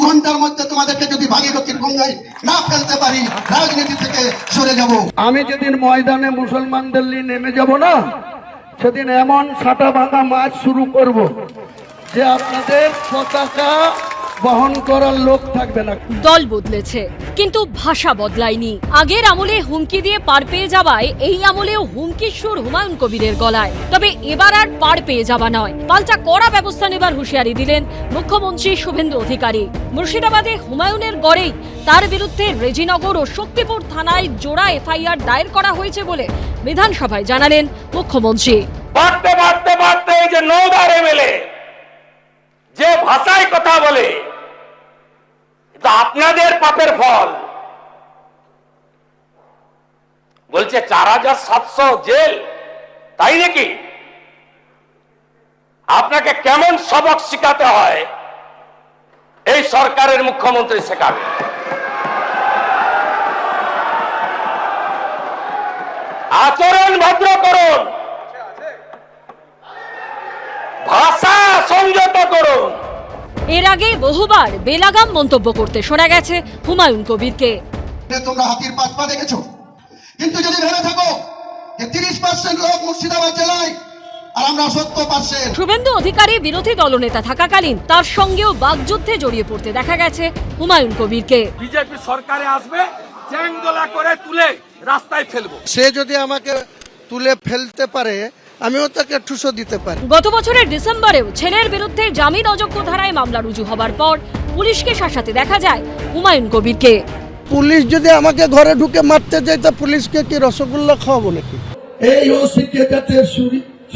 ঘন্টার মধ্যে তোমাদেরকে যদি ভাগীরথীর গঙ্গায় না ফেলতে পারি, রাজনীতি থেকে সরে যাব। আমি যেদিন ময়দানে মুসলমানদের নিয়ে নেমে যাব না, সেদিন এমন সাটা ভাঙা মাছ শুরু করব যে আপনাদের পতাকা বহন করার লোক থাকবে না। দল বদলেছে কিন্তু ভাষা বদলায়নি। আগের আমলে হুমকি দিয়ে পার পেয়ে যাওয়ায় এই আমলেও হুমকির সুর হুমায়ুন কবিরের গলায়। তবে এবার আর পার পেয়ে যাওয়া নয়, পাল্টা কড়া ব্যবস্থা নেবার হুঁশিয়ারি দিলেন মুখ্যমন্ত্রী শুভেন্দু অধিকারী। মুর্শিদাবাদে হুমায়ুনের গড়েই তার বিরুদ্ধে রেজিনগর ও শক্তিপুর থানায় জোড়া এফআইআর দায়ের করা হয়েছে বলে বিধানসভায় জানালেন মুখ্যমন্ত্রী। বাড়তে বাড়তে বাড়তে এই যে নওদার এমএলএ যে ভাষায় কথা বলে, এটা আপনাদের পাপের ফল। বলছে 4700 জেল, তাই নাকি? আপনাকে কেমন সবক শিখাতে হয় এই সরকারের মুখ্যমন্ত্রী শেখাবে। আচরণ ভদ্র করুন, ভাষা সংযত করুন। এর আগে বহুবার বেলাগাম মন্তব্য করতে শোনা গেছে হুমায়ুন কবিরকে। তোমরা হাতির পাঁচ পা দেখেছো, কিন্তু যদি ভেবে থাকো যে 30% লোক মুর্শিদাবাদ জেলায় আর আমরা 70%। শুভেন্দু অধিকারী বিরোধী দলনেতা থাকাকালীন তার সঙ্গেও বাগযুদ্ধে জড়িয়ে পড়তে দেখা গেছে হুমায়ুন কবিরকে। বিজেপি সরকারে আসবে, চ্যাংদোলা করে তুলে রাস্তায় ফেলবো। সে যদি আমাকে তুলে ফেলতে পারে, আমিও তাকে ঠুসো দিতে পারি। গত বছরের ডিসেম্বরেও ছেলের বিরুদ্ধে জামিন অযোগ্য ধারায় মামলা রুজু হবার পর পুলিশকে শাসাতে দেখা যায় হুমায়ুন কবিরকে। পুলিশ যদি আমাকে ঘরে ঢুকে মারতে যায়, তা পুলিশকে কি রসগোল্লা খাওয়াবো নাকি? এই ওসিকে যাতে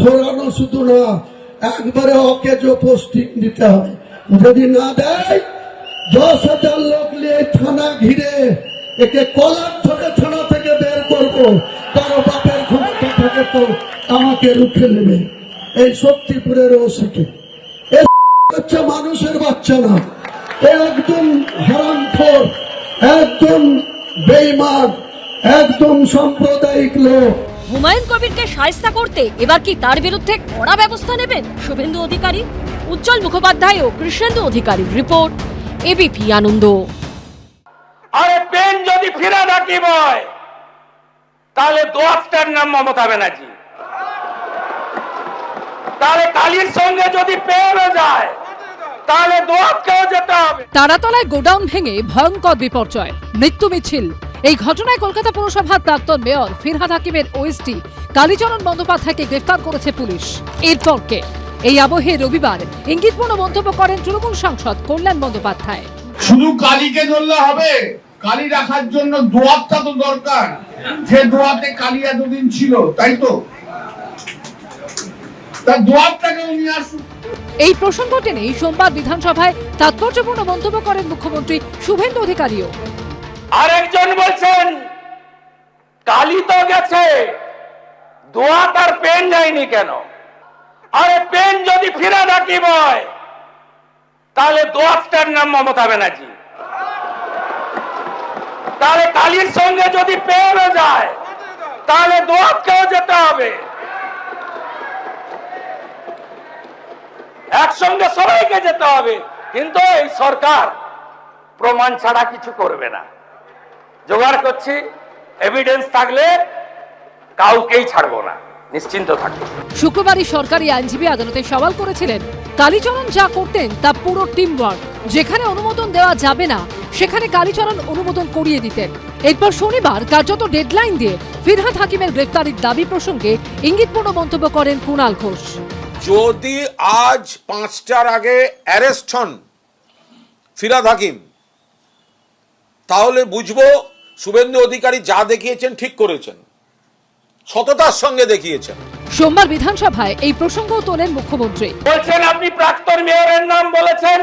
সরানো শুধু না, একবারে ওকে যে পোস্টিং দিতে হবে। যদি না দেয়, 10,000 লোক নিয়ে থানা ঘিরে একে কলার ধরে থানা থেকে বের করবো। কারো বাপের ক্ষমতা থাকে তো আমাকে রুখে নেবে। এই শক্তিপুরের ওসিকে হচ্ছে মানুষের বাচ্চা না, একদম হারামখোর, একদম বেঈমান, একদম সাম্প্রদায়িক লোক। হুমায়ুন কবিরকে শায়েস্তা করতে এবার কি তার বিরুদ্ধে কড়া ব্যবস্থা নেবেন শুভেন্দু অধিকারী? উজ্জ্বল মুখোপাধ্যায় ও কৃষ্ণেন্দু অধিকারীর রিপোর্ট, এবিপি আনন্দ। আরে পেন যদি ফিরে ডাকি বয়, তাহলে দোয়াস্টার নাম মমতা ব্যানার্জি। তাহলে কালীর সঙ্গে যদি পেয়ে যায়, তাহলে দোয়াতকেও যেতে হবে। তারাতলায় গোডাউন ভেঙে ভয়ঙ্কর বিপর্যয়, মৃত্যু মিছিল। এই ঘটনায় কলকাতা পুরসভার প্রাক্তন মেয়র ফিরহাদ হাকিমের ওএসডি কালীচরণ বন্দ্যোপাধ্যায়কে গ্রেফতার করেছে পুলিশ। এরপরকে এই আবহে রবিবার ইঙ্গিতপূর্ণ মন্তব্য করেন তৃণমূল সাংসদ কল্যাণ বন্দ্যোপাধ্যায়। শুধু কালীকে ধরলে হবে? কালী রাখার জন্য দোয়াতটা তো দরকার। যে দোয়াতে কালী এতদিন ছিল, তাই তো? তার দোয়াতটাকেও নিয়ে আসুন। এই প্রসঙ্গ টেনেই সোমবার বিধানসভায় তাৎপর্যপূর্ণ মন্তব্য করেন মুখ্যমন্ত্রী শুভেন্দু অধিকারীও। আরেকজন বলছেন কালী তো গেছে, দোয়াত আর পেন যায়নি কেন? আরে পেন যদি ফিরে ডাকি বয়, তাহলে দোয়াতটার নাম মমতা ব্যানার্জি। তাহলে কালীর সঙ্গে যদি পেয়ে যায়, তাহলে দোয়াতকেও যেতে হবে। একসঙ্গে সবাইকে যেতে হবে। কিন্তু এই সরকার প্রমাণ ছাড়া কিছু করবে না। জোগাড় করছি, এভিডেন্স থাকলে কাউকেই ছাড়বো না, নিশ্চিন্ত থাকবো। শুক্রবারই সরকারি আইনজীবী আদালতে সওয়াল করেছিলেন কালীচরণ যা করতেন তা পুরো টিম ওয়ার্ক। যেখানে অনুমোদন দেওয়া যাবে না, সেখানে কালীচরণ অনুমোদন করিয়ে দিতেন। এরপর শনিবার কার্যত ডেডলাইন দিয়ে ফিরহাদ হাকিমের গ্রেফতারির দাবি প্রসঙ্গে ইঙ্গিতপূর্ণ মন্তব্য করেন কুণাল ঘোষ। যদি আজ 5টার আগে অ্যারেস্ট হন ফিরহাদ হাকিম, তাহলে বুঝবো শুভেন্দু অধিকারী যা দেখিয়েছেন ঠিক করেছেন, সততার সঙ্গে দেখিয়েছেন। সোমবার বিধানসভায় এই প্রসঙ্গও তোলেন মুখ্যমন্ত্রী। বলছেন আপনি প্রাক্তন মেয়রের নাম বলেছেন,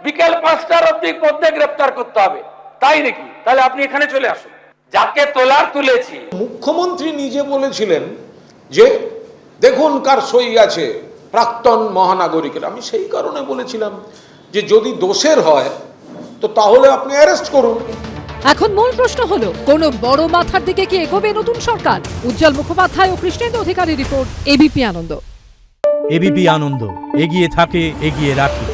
বিকেল 5টার মধ্যে গ্রেফতার করতে হবে, তাই নাকি? তাহলে আপনি এখানে চলে আসুন, যাকে তোলার তুলেছি। মুখ্যমন্ত্রী নিজে বলেছিলেন যে দেখুন কার সই আছে, প্রাক্তন মহানাগরিকের। আমি সেই কারণে বলেছিলাম যে যদি দোষের হয় তো তাহলে আপনি অ্যারেস্ট করুন। এখন মূল প্রশ্ন হলো, কোন বড় মাথার দিকে কি এগোবে নতুন সরকার? উজ্জ্বল মুখোপাধ্যায় ও কৃষ্ণেন্দু অধিকারী রিপোর্ট, এবিপি আনন্দ। এবিপি আনন্দ, এগিয়ে থাকে, এগিয়ে রাখে।